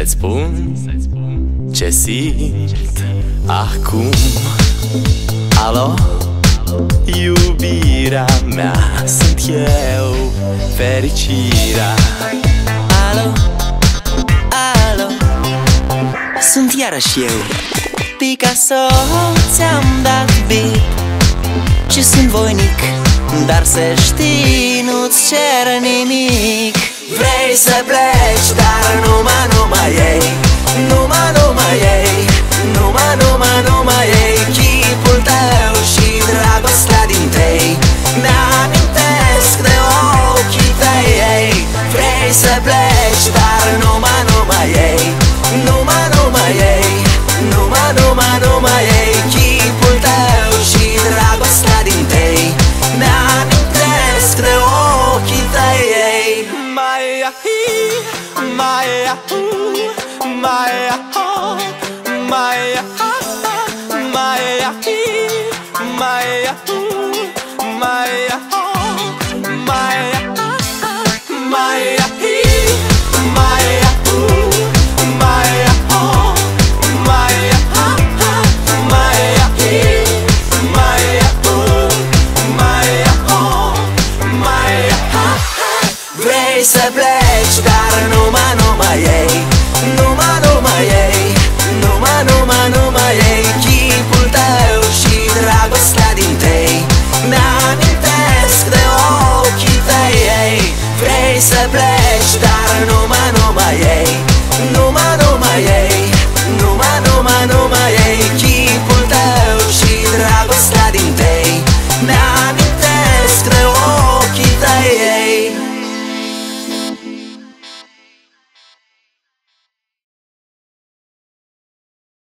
Să-ți spun ce simt acum. Alo, iubirea mea, sunt eu, fericirea. Alo, alo, sunt iarăși eu, Picasso. Ți-am dat beat și sunt voinic, dar să știi, nu-ți cer nimic. Vrei să pleci, dar numai ei, numai ei, numai ei. Chipul tău și dragostea din tei mi-amintesc de ochii tăi, ei. Vrei să pleci, dar numai ei, numai ei, numai ei. Chipul tău și dragostea din tei mi-amintesc de ochii tăi, ei. Maia hi, maia hu, maia ho, maia